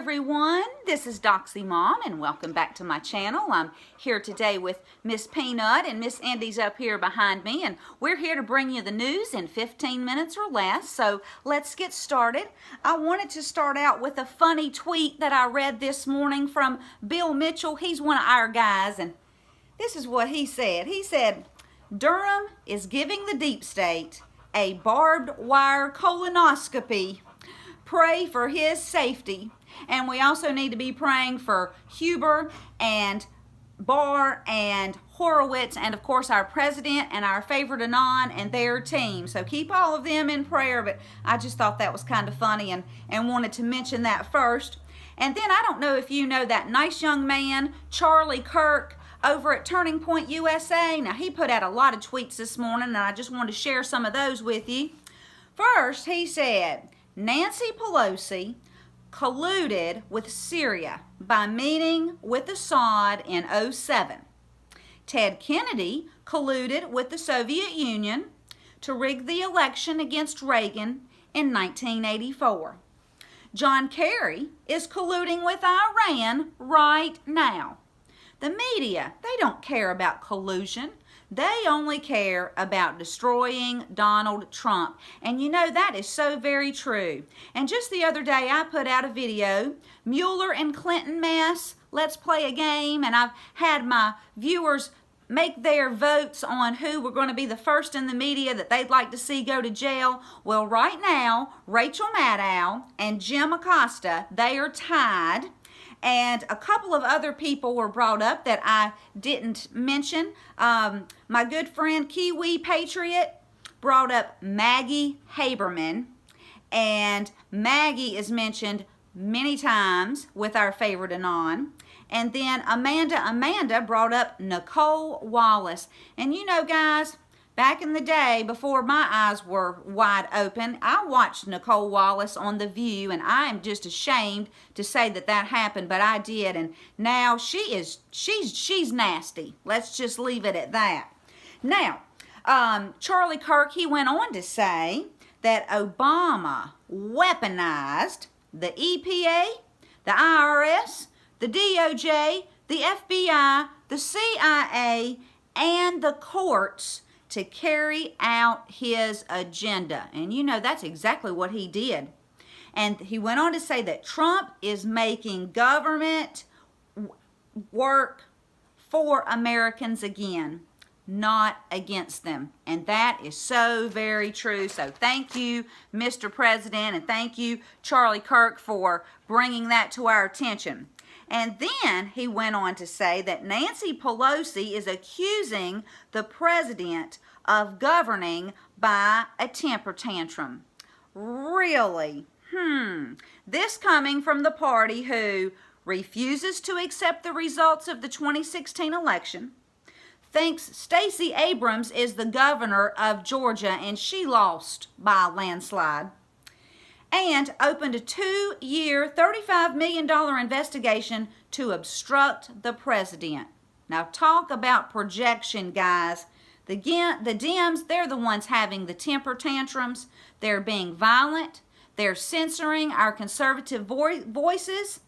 everyone, this is Doxy Mom and welcome back to my channel. I'm here today with Miss Peanut and Miss Andy's up here behind me, and we're here to bring you the news in 15 minutes or less. So let's get started. I wanted to start out with a funny tweet that I read this morning from Bill Mitchell. He's one of our guys, and this is what he said. He said, Durham is giving the deep state a barbed wire colonoscopy. Pray for his safety. And we also need to be praying for Huber and Barr and Horowitz and of course our president and our favorite Anon and their team. So keep all of them in prayer, but I just thought that was kind of funny and wanted to mention that first. And then I don't know if you know that nice young man, Charlie Kirk, over at Turning Point USA. Now he put out a lot of tweets this morning and I just wanted to share some of those with you. First, he said, Nancy Pelosi colluded with Syria by meeting with Assad in 2007. Ted Kennedy colluded with the Soviet Union to rig the election against Reagan in 1984. John Kerry is colluding with Iran right now. The media, they don't care about collusion. They only care about destroying Donald Trump. And you know, that is so very true. And just the other day, I put out a video, Mueller and Clinton mess, let's play a game. And I've had my viewers make their votes on who were going to be the first in the media that they'd like to see go to jail. Well, right now, Rachel Maddow and Jim Acosta, they are tied. And a couple of other people were brought up that I didn't mention. My good friend Kiwi Patriot brought up Maggie Haberman. And Maggie is mentioned many times with our favorite Anon. And then Amanda brought up Nicole Wallace. And you know, guys, back in the day, before my eyes were wide open, I watched Nicole Wallace on The View, and I am just ashamed to say that that happened, but I did. And now she's nasty. Let's just leave it at that. Now, Charlie Kirk, he went on to say that Obama weaponized the EPA, the IRS, the DOJ, the FBI, the CIA, and the courts to carry out his agenda. And you know, that's exactly what he did. And he went on to say that Trump is making government work for Americans again, not against them. And that is so very true. So thank you, Mr. President, and thank you, Charlie Kirk, for bringing that to our attention. And then he went on to say that Nancy Pelosi is accusing the president of governing by a temper tantrum. Really? This coming from the party who refuses to accept the results of the 2016 election, thinks Stacey Abrams is the governor of Georgia and she lost by a landslide, and opened a 2-year, $35 million investigation to obstruct the president. Now talk about projection, guys. The Dems, they're the ones having the temper tantrums. They're being violent. They're censoring our conservative voices.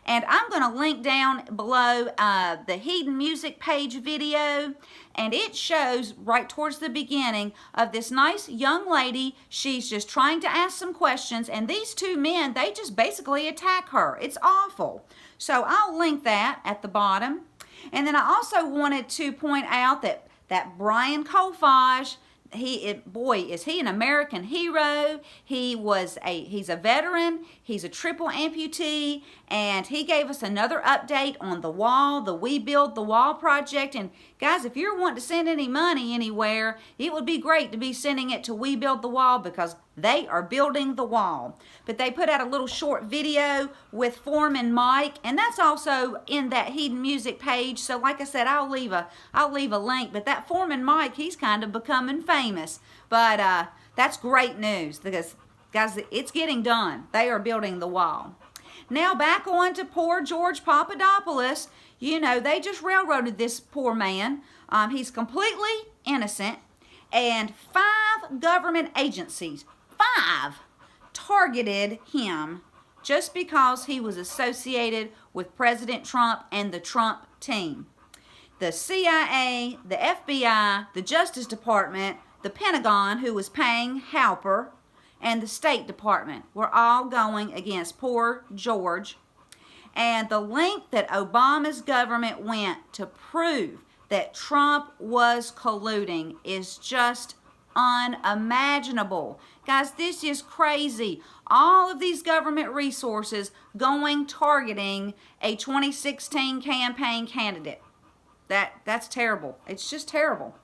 And I'm going to link down below the Hidden Music page video. And it shows right towards the beginning of this nice young lady. She's just trying to ask some questions. And these two men, they just basically attack her. It's awful. So I'll link that at the bottom. And then I also wanted to point out that Brian Kolfage, boy, is he an American hero. He's a veteran. He's a triple amputee, and he gave us another update on the wall, the We Build the Wall project. And guys, if you're wanting to send any money anywhere, it would be great to be sending it to We Build the Wall because they are building the wall. But they put out a little short video with Foreman Mike, and that's also in that Hidden Music page. So like I said, I'll leave a link. But that Foreman Mike, he's kind of becoming famous. But that's great news because, guys, it's getting done. They are building the wall. Now back on to poor George Papadopoulos. You know, they just railroaded this poor man. He's completely innocent. And 5 government agencies, 5, targeted him just because he was associated with President Trump and the Trump team. The CIA, the FBI, the Justice Department, the Pentagon, who was paying Halper, and the State Department were all going against poor George. And the length that Obama's government went to prove that Trump was colluding is just unimaginable. Guys, this is crazy. All of these government resources going targeting a 2016 campaign candidate. That's terrible. It's just terrible.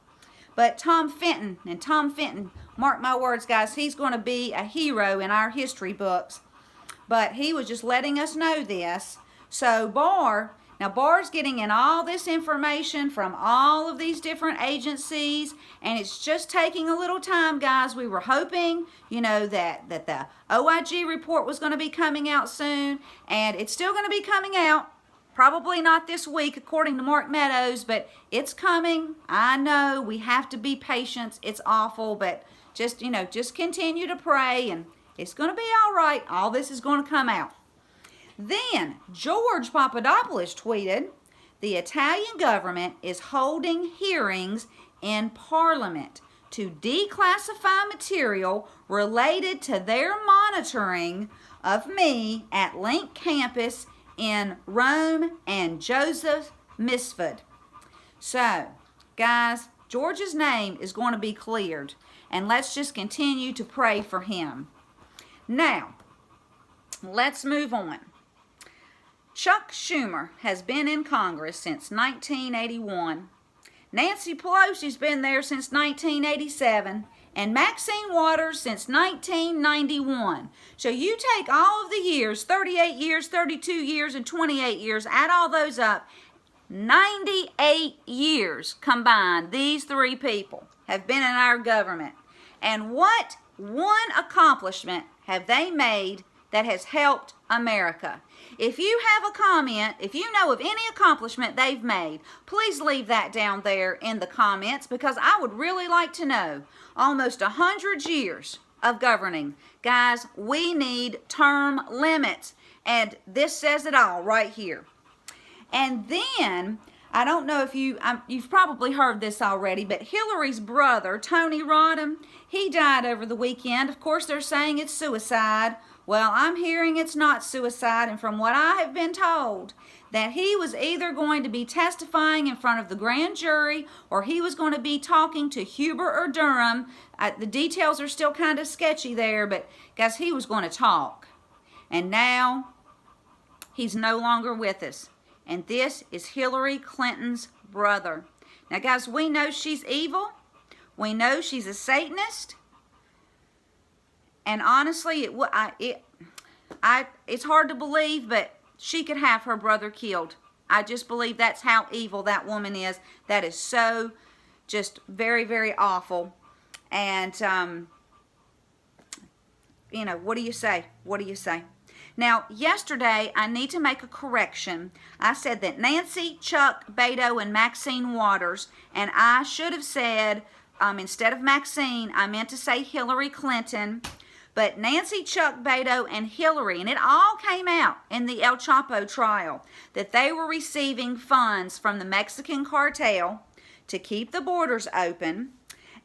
But Tom Fenton, mark my words, guys, he's going to be a hero in our history books. But he was just letting us know this. So Barr's getting in all this information from all of these different agencies, and it's just taking a little time, guys. We were hoping, that the OIG report was going to be coming out soon, and it's still going to be coming out. Probably not this week, according to Mark Meadows, but it's coming. I know we have to be patient. It's awful, but just continue to pray, and it's going to be all right. All this is going to come out. Then George Papadopoulos tweeted, the Italian government is holding hearings in Parliament to declassify material related to their monitoring of me at Link Campus in Rome and Joseph Misford. So, guys, George's name is going to be cleared, and let's just continue to pray for him. Now, let's move on. Chuck Schumer has been in Congress since 1981. Nancy Pelosi's been there since 1987. And Maxine Waters since 1991. So you take all of the years, 38 years, 32 years, and 28 years, add all those up, 98 years combined, these three people have been in our government. And what one accomplishment have they made that has helped America? If you have a comment, if you know of any accomplishment they've made, please leave that down there in the comments, because I would really like to know. Almost 100 years of governing. Guys, we need term limits, and this says it all right here. And then, I don't know if you've probably heard this already, but Hillary's brother, Tony Rodham, he died over the weekend. Of course, they're saying it's suicide. Well, I'm hearing it's not suicide, and from what I have been told, that he was either going to be testifying in front of the grand jury, or he was going to be talking to Huber or Durham. The details are still kind of sketchy there, but guys, he was going to talk. And now, he's no longer with us. And this is Hillary Clinton's brother. Now, guys, we know she's evil. We know she's a Satanist. And honestly, it's hard to believe, but she could have her brother killed. I just believe that's how evil that woman is. That is so just very, very awful. And, what do you say? What do you say? Now, yesterday, I need to make a correction. I said that Nancy, Chuck, Beto, and Maxine Waters, and I should have said, instead of Maxine, I meant to say Hillary Clinton. But Nancy, Chuck, Beto, and Hillary, and it all came out in the El Chapo trial, that they were receiving funds from the Mexican cartel to keep the borders open,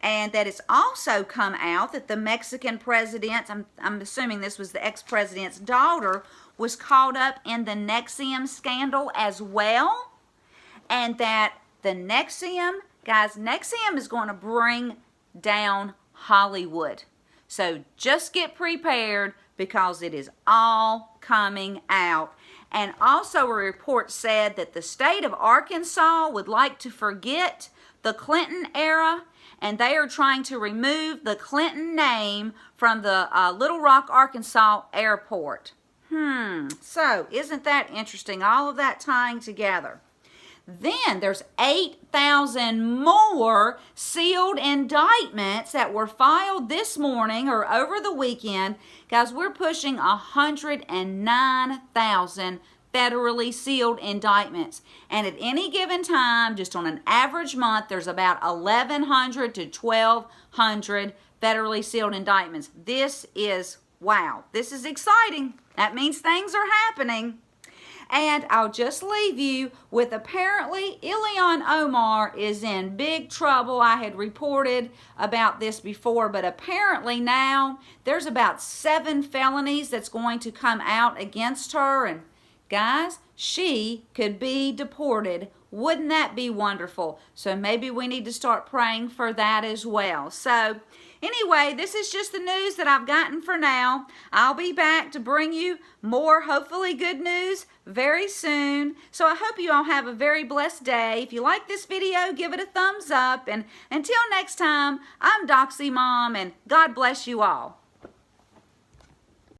and that it's also come out that the Mexican president, I'm assuming this was the ex-president's daughter, was caught up in the NXIVM scandal as well, and that the NXIVM, guys, NXIVM is going to bring down Hollywood. So just get prepared, because it is all coming out. And also a report said that the state of Arkansas would like to forget the Clinton era, and they are trying to remove the Clinton name from the Little Rock, Arkansas airport. So isn't that interesting? All of that tying together. Then there's 8,000 more sealed indictments that were filed this morning or over the weekend. Guys, we're pushing 109,000 federally sealed indictments. And at any given time, just on an average month, there's about 1,100 to 1,200 federally sealed indictments. This is Wow, this is exciting. That means things are happening. And I'll just leave you with apparently Ilhan Omar is in big trouble. I had reported about this before, but apparently now there's about 7 felonies that's going to come out against her. And guys, she could be deported. Wouldn't that be wonderful? So maybe we need to start praying for that as well. So anyway, this is just the news that I've gotten for now. I'll be back to bring you more, hopefully good news very soon. So I hope you all have a very blessed day. If you like this video, give it a thumbs up. And until next time, I'm Doxy Mom, and God bless you all.